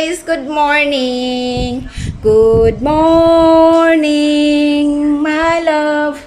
guys! Good morning! Good morning, my love!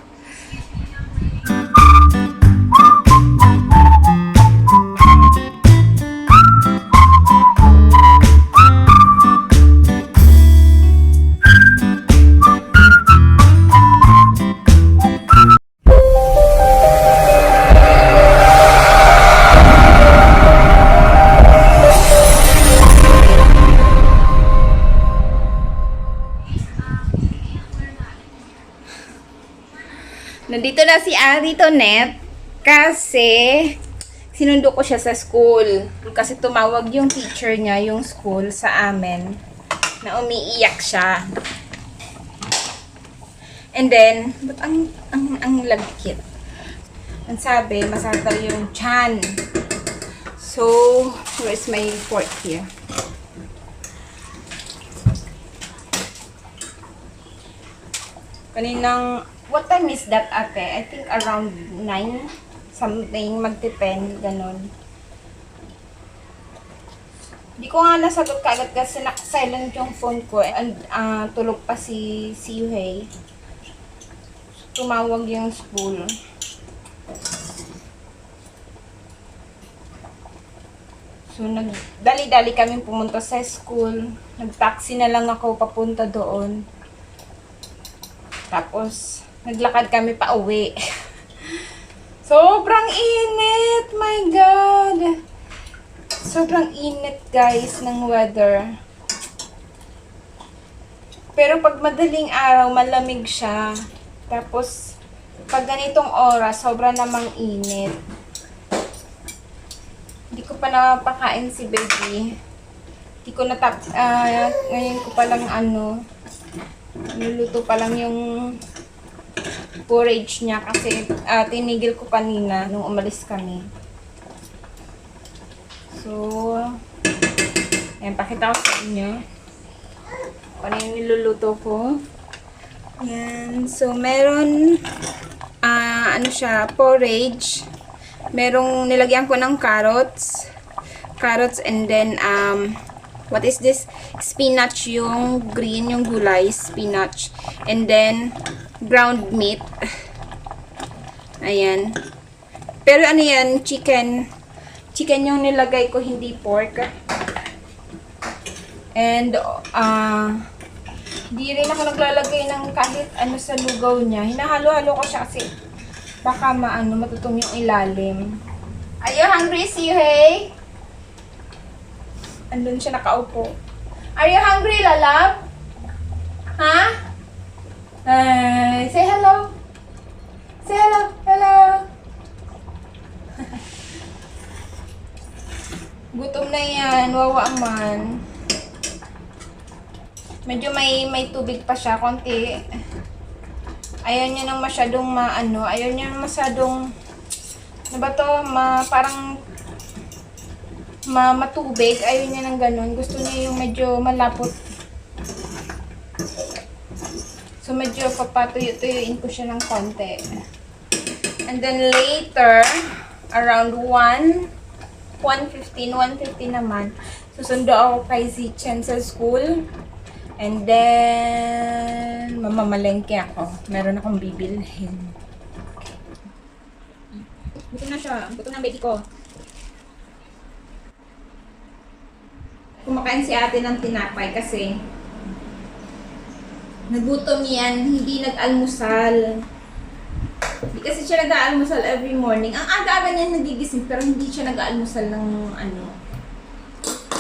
Nandito na si Ate Tonet kasi sinundo ko siya sa school. Kasi tumawag yung teacher niya, yung school sa amin, na umiiyak siya. And then, ba't ang lagkit? Ang sabi, masakit daw yung chan. So, where's my fork here? Kaninang, what time is that, ate? I think around 9 something, mag-depend, ganun. Hindi ko nga nasagot kagad kasi silent yung phone ko and tulog pa si Yuhei. Tumawag yung school. So, nagdali-dali kami pumunta sa school. Nag-taxi na lang ako papunta doon. Tapos, naglakad kami pa uwi. Sobrang init! My God! Sobrang init, guys, ng weather. Pero pag madaling araw, malamig siya. Tapos, pag ganitong oras, sobrang namang init. Hindi ko pa napakain si baby. Hindi ko ngayon ko palang niluluto pa lang yung porridge niya kasi tinigil ko kanina nung umalis kami. So, ayan, pakita ko sa inyo ano yung niluluto ko. Ayan, so meron porridge. Merong nilagyan ko ng carrots and then what is this? Spinach, yung green, yung gulay, spinach. And then, ground meat. Ayan. Pero ano yan, chicken. Chicken yung nilagay ko, hindi pork. And, di rin ako naglalagay ng kahit ano sa lugaw niya. Hinahalo-halo ko siya kasi baka matutong yung ilalim. Are you hungry, Yuhei? Andun siya nakaupo. Are you hungry, lalab? Ha? Say hello. Say hello. Hello. Gutom na yan. Wawa man. Medyo may tubig pa siya. Konti. Ayaw niya nang masyadong ayaw niya nang masyadong parang matubig. Ayaw niya ng ganun. Gusto niya yung medyo malapot. So, medyo papatuyo-tuyuin ko siya ng konti. And then later, around 1:15 naman, susundo ako kay Zichen sa school. And then, mamamalengke ako. Meron akong bibilhin. Gutom na siya. Gutom na baby ko. Kumakain si ate ng tinapay kasi nagutom yan, hindi nag-almusal. Hindi kasi siya nag-almusal every morning. Ang aga-aga niya nagigising pero hindi siya nag-almusal ng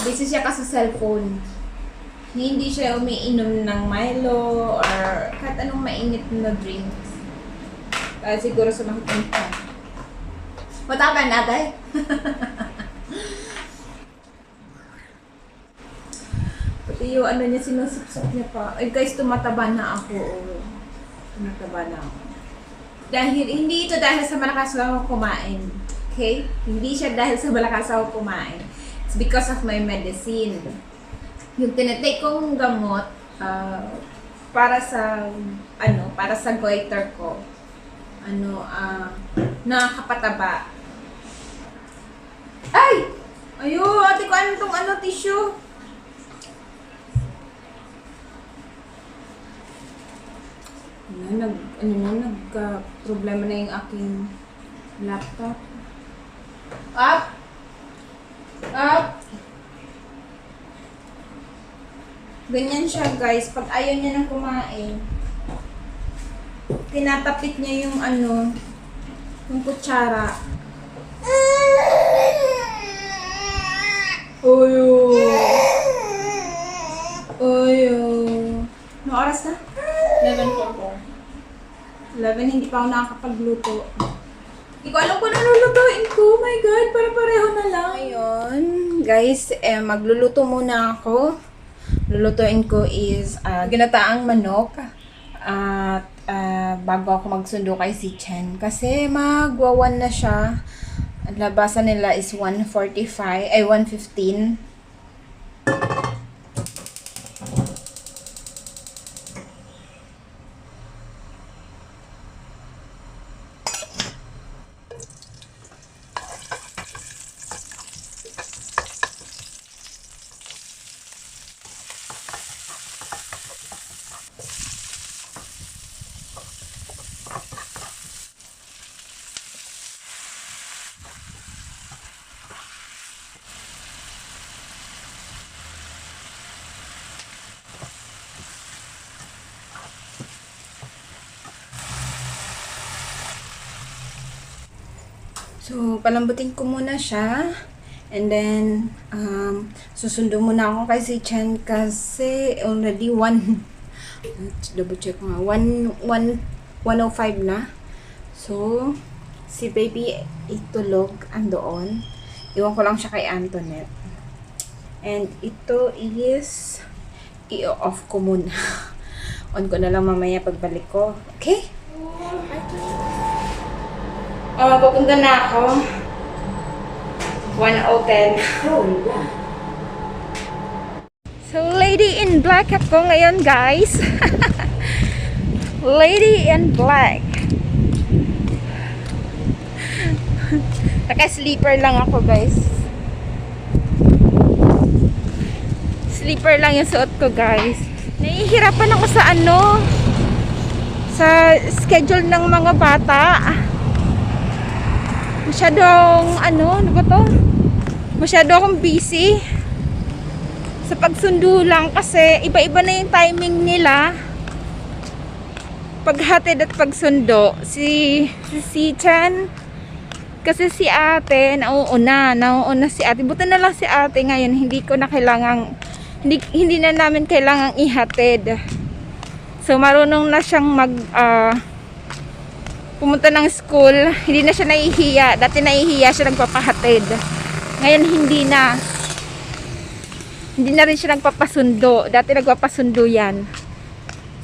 busy siya kasi cellphone. Hindi siya umiinom ng Milo or kahit anong mainit na drinks. Siguro sa makipunta. What happened, ate? Yung niya, sinusupsop niya pa. Ay guys, tumataba na ako. Tumataba na ako. Hindi ito dahil sa malakas ako kumain. Okay? Hindi siya dahil sa malakas ako kumain. It's because of my medicine. Yung tinatake kong gamot para sa goiter ko. Nakakapataba. Ay! Ayo, ate ko, ano tong tissue? Nagka-problema na yung aking laptop. Up! Up! Ganyan siya guys. Pag ayaw niya nang kumain, tinatapit niya yung yung kutsara. Oyo! Oyo! Ano oras na? 11, hindi pa ako nakakapagluto. Hindi ko alam kung ano lulutuin ko. Oh my God, para-pareho na lang. Ngayon, guys, magluluto muna ako. Lulutuin ko is ginataang manok. At bago ako magsundo kay si Chen. Kasi magwawan na siya. Ang labasan nila is 1:15. So, palambutin ko muna siya. And then, susundo muna ako kay si Chen kasi already double check ko nga, 1:05 na. So, si baby itulog andoon. Iwan ko lang siya kay Antoinette. And ito is, i-off ko muna. On ko na lang mamaya pagbalik ko. Okay? Papunta na ako. 1:10. So, lady in black ako ngayon, guys. Lady in black. Naka-sleeper lang ako, guys. Sleeper lang yung suot ko, guys. Nahihirapan ako sa sa schedule ng mga bata. Masyadong ano ba to? Masyado akong busy sa pagsundo lang kasi iba-iba na yung timing nila paghatid at pagsundo. Si Chan kasi si ate nauuna si ate. Buti na lang si ate ngayon hindi na namin kailangang ihatid. So marunong na siyang pumunta ng school, hindi na siya nahihiya. Dati nahihiya siya nagpapahatid. Ngayon hindi na. Hindi na rin siya nagpapasundo. Dati nagpapasundo yan.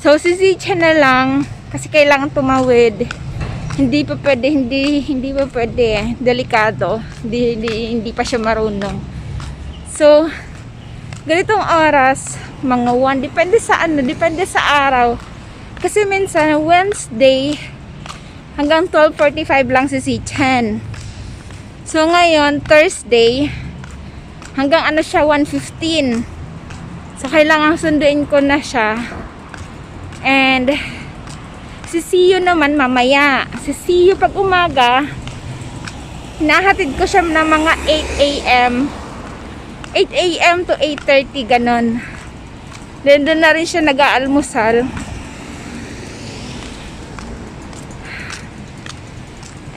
So sisitya na lang kasi kailangan tumawid. Hindi pa pwede. Delikado. Hindi pa siya marunong. So ganitong oras, mga 1, depende sa araw. Kasi minsan Wednesday hanggang 12:45 lang si Chen. So ngayon, Thursday, hanggang siya, 1:15. So kailangan sunduin ko na siya. And si Siyo naman mamaya. Si Siyo pag umaga, hinahatid ko siya na mga 8 a.m. 8 a.m. to 8:30, ganon. Then doon na rin siya nag-aalmusal.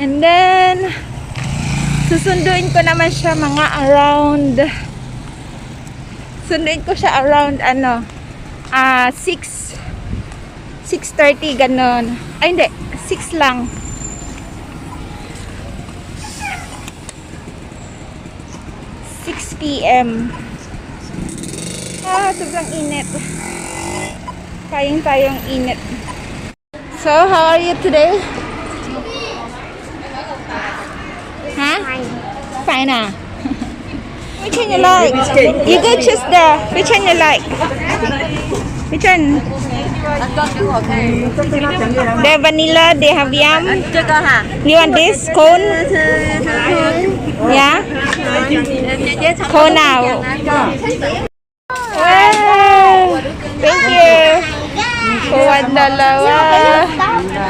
And then, susunduin ko naman siya mga around, sunduin ko siya around 6:30, ganon. Ay, hindi, 6 lang. 6 p.m. Sobrang init. Tayong init. So, how are you today? Huh? Fine. Which one you like? You go choose which one you like? Which one? The vanilla, they have yum. You want this cone? Yeah? Cone now. Wow! Thank you. Kuwan dalawa.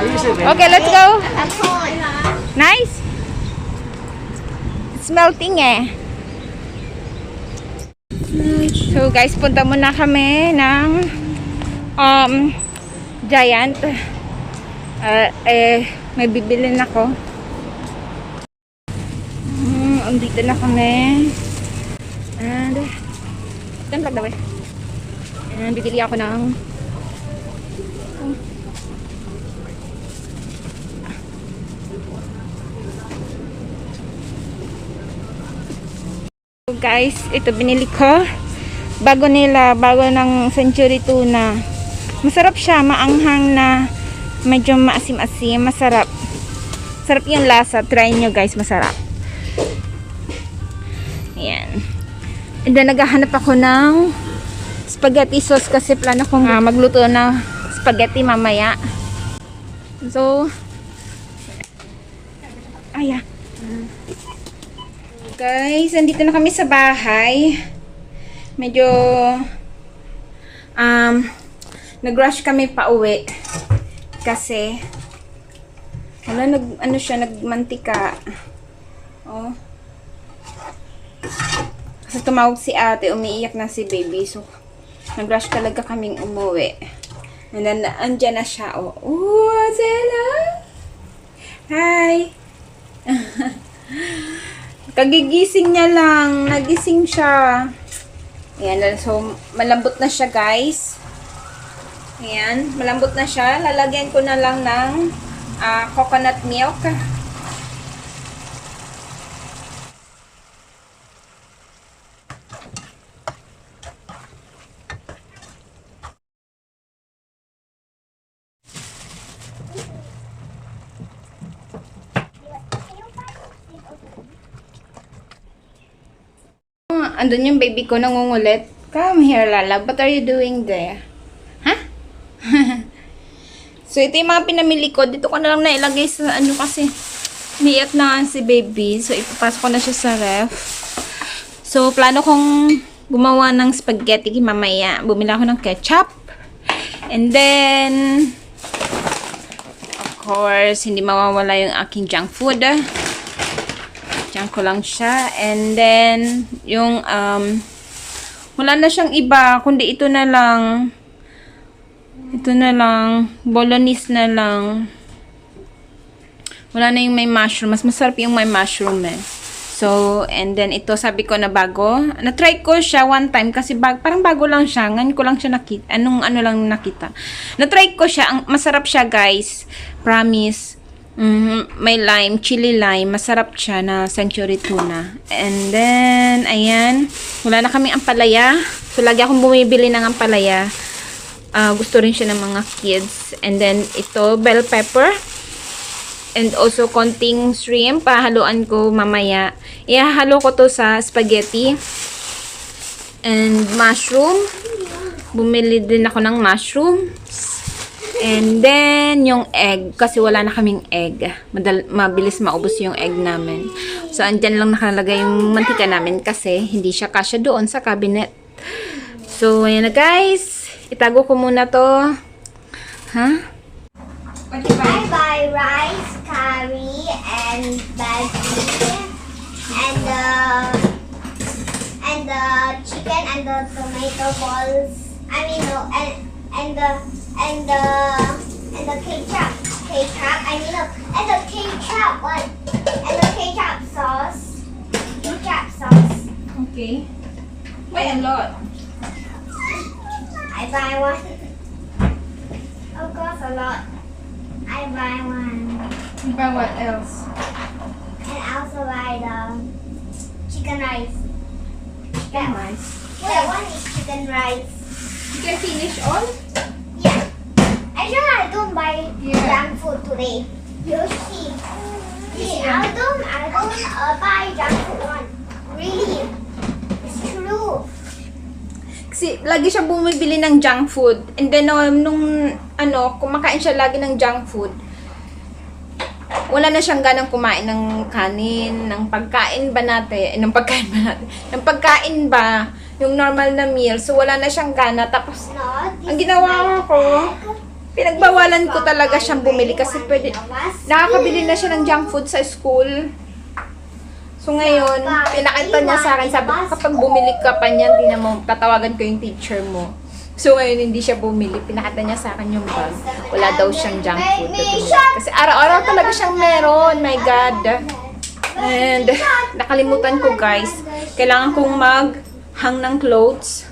Okay, let's go. Nice. It's melting eh. So guys, punta muna kami ng Giant. May bibilin ako. Andito na kami. And don't vlog daw eh. And bibili ako ng so guys, ito binili ko. Bago ng Century Tuna. Masarap siya, maanghang na medyo maasim-asim, masarap. Sarap yung lasa, try nyo guys, masarap. Ayan. And then naghahanap ako ng spaghetti sauce kasi plano kong magluto na spaghetti mamaya. So, ayan. Guys, andito na kami sa bahay. Medyo nag-rush kami pa uwi kasi nagmantika. Oh. Kasi tumawag si ate, umiiyak na si baby. So, nag-rush talaga kaming umuwi. And then, andyan na siya. Oh, Zella! Hi! Kagigising niya lang. Nagising siya. Ayan. So, malambot na siya, guys. Ayan. Malambot na siya. Lalagyan ko na lang ng coconut milk. Andun yung baby ko nangungulit. Come here, Lala. What are you doing there? Ha? Huh? So, ito yung mga pinamili ko. Dito ko na lang nailagay sa ano kasi umiiyak na si baby. So, ipapasok ko na siya sa ref. So, plano kong gumawa ng spaghetti mamaya. Bumili ako ng ketchup. And then, of course, hindi mawawala yung aking junk food. Diyan ko lang siya. And then, yung, wala na siyang iba, kundi ito na lang. Ito na lang. Bolognese na lang. Wala na yung may mushroom. Mas masarap yung may mushroom eh. So, and then ito, sabi ko na bago. Na-try ko siya one time kasi parang bago lang siya. Ngayon ko lang siya nakita. Ano lang nakita. Na-try ko siya. Masarap siya, guys. Promise. May lime, chili lime. Masarap siya na Century Tuna. And then, ayan. Wala na kami ampalaya. So, lagi akong bumibili ng ampalaya. Gusto rin siya ng mga kids. And then, ito, bell pepper. And also, konting shrimp. Pahaluan ko mamaya. Ihahalo ko to sa spaghetti. And mushroom. Bumili din ako ng mushrooms. And then, yung egg. Kasi wala na kaming egg. Mabilis maubos yung egg namin. So, andyan lang nakalagay yung mantika namin kasi hindi siya kasya doon sa cabinet. So, ayan na guys. Itago ko muna to. Ha? What you buy? I buy rice, curry, and veggie, and the chicken and the tomato balls. I mean, no, and the ketchup. I mean, no, and the ketchup. What? And the ketchup sauce. Ketchup sauce. Okay. Buy a lot. I buy one. Of course, a lot. I buy one. You buy what else? And I also buy the chicken rice. Chicken rice. That one is chicken rice. You can finish all? Yeah. Actually, I don't buy Yeah. junk food today. You see. See, I don't buy junk food one. Really. It's true. Kasi lagi siya bumibili ng junk food. And then, kumakain siya lagi ng junk food. Wala na siyang ganang kumain ng kanin, ng pagkain ba natin, ng pagkain ba, yung normal na meal. So, wala na siyang gana. Tapos, No, this ang ginawa is my ko, egg. pinagbawalan ko talaga siyang bumili kasi pwede, nakakabili na siya ng junk food sa school. So ngayon, pinakita niya sa akin, sabi ko, kapag bumili ka pa niyan, di na mo, tatawagan ko yung teacher mo. So ngayon, hindi siya bumili. Pinakita niya sa akin yung bag. Wala daw siyang junk food. Kasi araw-araw talaga siyang meron. My God. And nakalimutan ko guys, kailangan kong mag-hang ng clothes.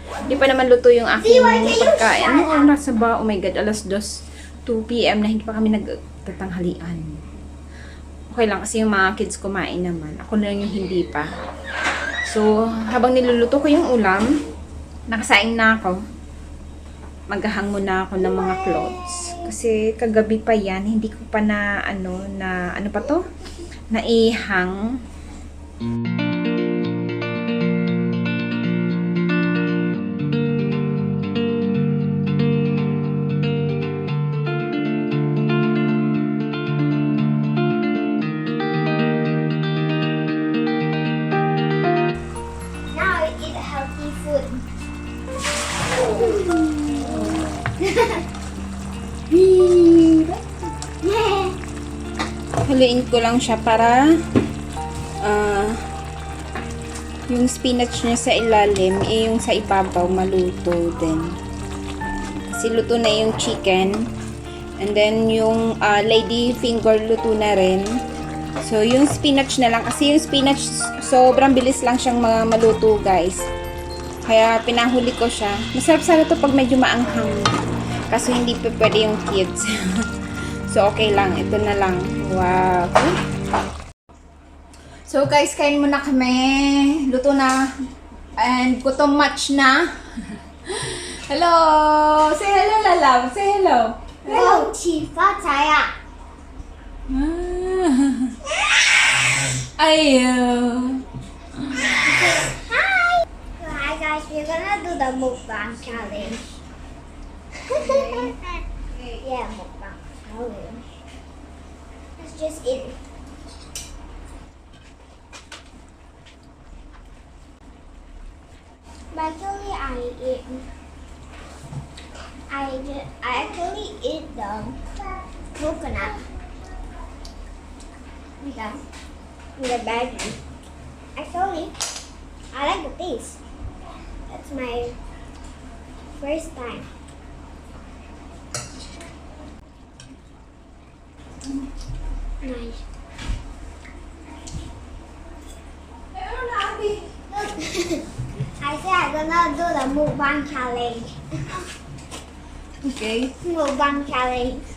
Hindi pa naman luto yung aking pagkain. Ano oras na ba? Oh my God, alas 2 p.m. na hindi pa kami nagtatanghalian. Okay lang kasi yung mga kids kumain naman. Ako na lang yung hindi pa. So, habang niluluto ko yung ulam, nakasaing na ako. Maghahang muna ako ng mga clothes. Kasi kagabi pa yan, hindi ko pa na ano pa to? Naihang. Now I eat healthy food. Haluin ko lang siya para yung spinach niya sa ilalim, yung sa ibabaw maluto din. Kasi luto na yung chicken. And then yung lady finger luto na rin. So yung spinach na lang. Kasi yung spinach sobrang bilis lang siyang maluto guys. Kaya pinahuli ko siya. Masarap sana to pag medyo maanghang. Kaso hindi pa pwede yung kids. So okay lang. Ito na lang. Wow. So guys, kain muna kami. Luto na. And gutom much na. Hello! Say hello, Lalaw. Say hello. Hello, Chifa Taya. Ayaw. Hi guys, we're gonna do the mukbang challenge. Yeah, mukbang challenge. Let's just eat. But actually, I actually eat the coconut. The baggy. Actually, I like the taste. That's my first time. Nice. I said I'm gonna do the mukbang challenge. Okay. Mukbang challenge.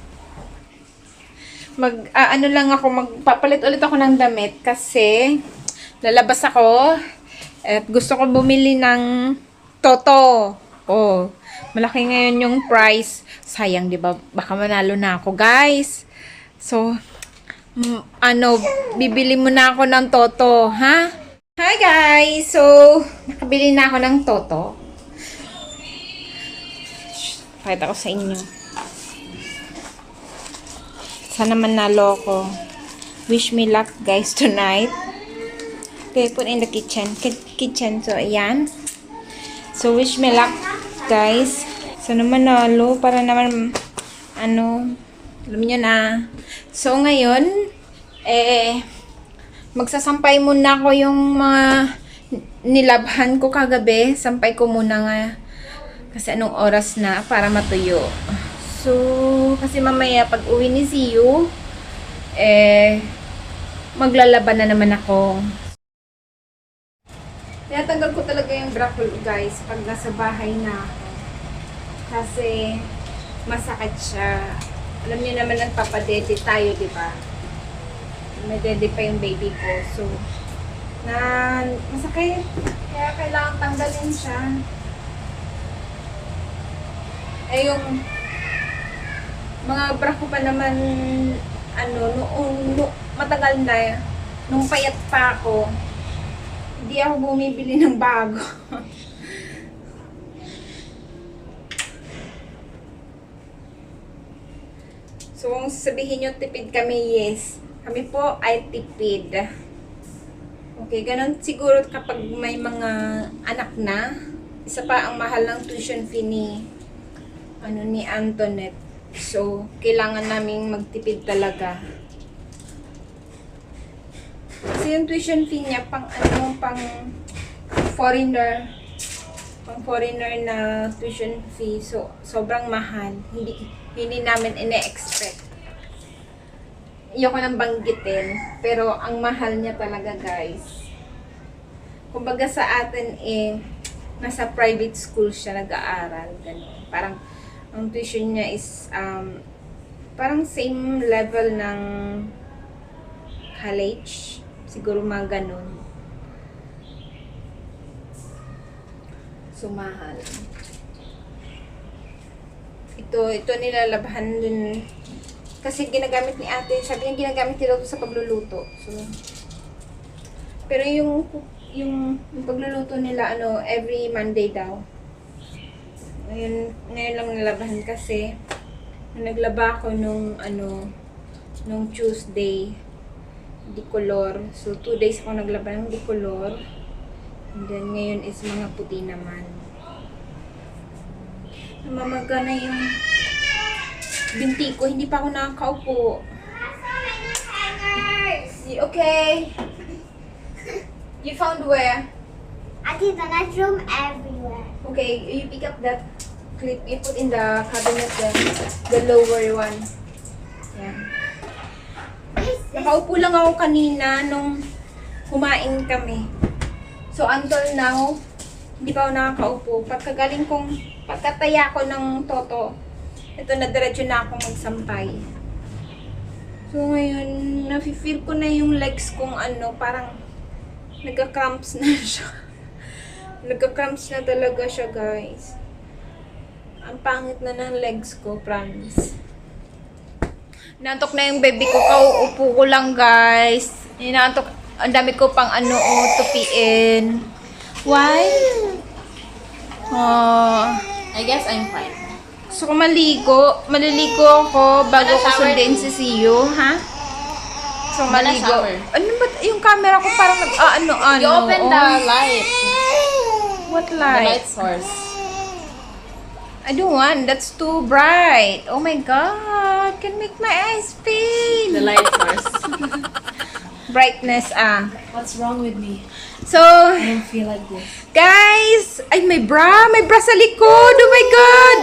Ano lang ako, magpapalit ulit ako ng damit kasi lalabas ako at gusto ko bumili ng toto. Oh, malaki ngayon yung price. Sayang, 'di ba? Baka manalo na ako, guys. So, bibili muna ako ng toto, ha? Hi, guys. So, nakabili na ako ng toto. Pakita ko sa inyo. Sana manalo ko. Wish me luck, guys, tonight. Okay, put in the kitchen. So, ayan. So, wish me luck, guys. Sana manalo para naman, alam nyo na. So, ngayon, magsasampay muna ko yung mga nilabhan ko kagabi. Sampay ko muna nga. Kasi anong oras na para matuyo. So, kasi mamaya pag uwi ni Ziyu, maglalaban na naman ako. Tinatanggal ko talaga yung bra ko, guys, pag nasa bahay na ako. Kasi, masakit siya. Alam niyo naman, nagpapadede tayo, di ba? May dede pa yung baby ko. So, masakit. Kaya kailangan tanggalin siya. Yung mga bra ko pa naman, noong matagal na, nung payat pa ako, hindi ako bumibili ng bago. So, kung sabihin nyo, tipid kami, yes. Kami po ay tipid. Okay, ganun siguro kapag may mga anak na. Isa pa ang mahal ng tuition fee ano ni Antoinette. So, kailangan naming magtipid talaga. Kasi yung tuition fee niya pang foreigner na tuition fee. So, sobrang mahal. Hindi namin ine-expect. Ayoko nang banggitin, pero ang mahal niya talaga, guys. Kumbaga sa atin nasa private school siya nag-aaral, ganun. Parang ang tuition niya is parang same level ng college, siguro mga ganun. So mahal. Ito nilalabhan din kasi ginagamit ni ate, sabi niya ginagamit nila sa pagluluto. So pero yung pagluluto nila every Monday daw. Ngayon lang nilabahan kasi naglaba ako nung Tuesday di color. So 2 days ako naglaba ng di color. And then ngayon is mga puti naman. Namamaga na yung binti ko, hindi pa ako nakakaupo. Okay. You found where? I think the next room everywhere. Okay, you pick up that clip, you put in the cabinet the lower one. Yeah. Nakaupo lang ako kanina nung kumain kami. So until now, hindi pa ako nakakaupo. Pagkataya ko ng toto, ito na diretso na ako magsampay. So ngayon, nafe-feel ko na yung legs kong parang nagka-cramps na siya. Nagka-cramps na talaga siya, guys. Ang pangit na ng legs ko, promise. Nantok na yung baby ko. Kauupo ko lang, guys. Nantok. Ang dami ko pang tupiin. Why? I guess I'm fine. So, kung maliligo ako bago ko shower sundin too. si Siyo, ha? So, Wala maligo. shower. Ano ba? Yung camera ko parang You open the light. What The light? light source. I don't want. That's too bright. Oh my God. Can make my eyes pale. The light source. Brightness, What's wrong with me? So, I don't feel like this. guys, ay may bra sa likod. Oh my God.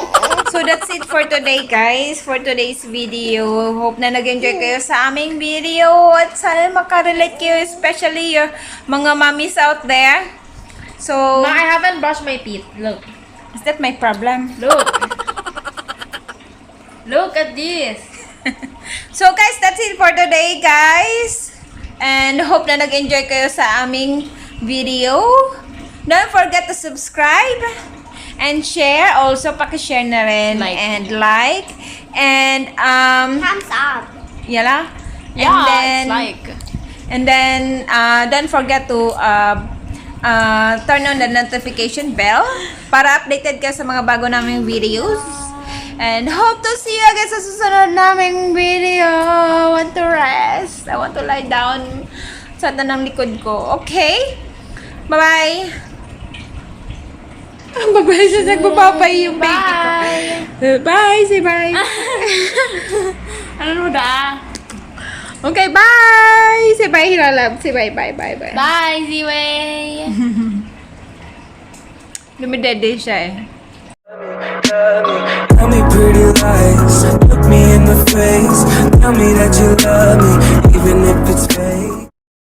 So that's it for today, guys. For today's video. Hope na nag-enjoy kayo sa aming video at sana makarelate kayo, especially yung mga mommies out there. So, Ma, I haven't brushed my teeth. Look. is that my problem? Look. Look at this. So guys, that's it for today, guys. And hope na nag-enjoy kayo sa aming video. Don't forget to subscribe and share. Also, paki-share na rin. Like. And like. And, Thumbs up. yala. Yeah, and then, it's like. And then, don't forget to turn on the notification bell para updated ka sa mga bago naming videos. And hope to see you again sa susunod naming video. I want to rest. I want to lie down sa tanang likod ko. Okay? Bye-bye. Bye-bye. Siya nagbababay yung baby ko. Bye. Say bye. Ano da? Okay, bye. Say bye, Hilalab. Say bye, bye, bye, bye. Bye, Ziwei. Lumidede siya eh. Tell me pretty lies, look me in the face. Tell me that you love me, even if it's fake.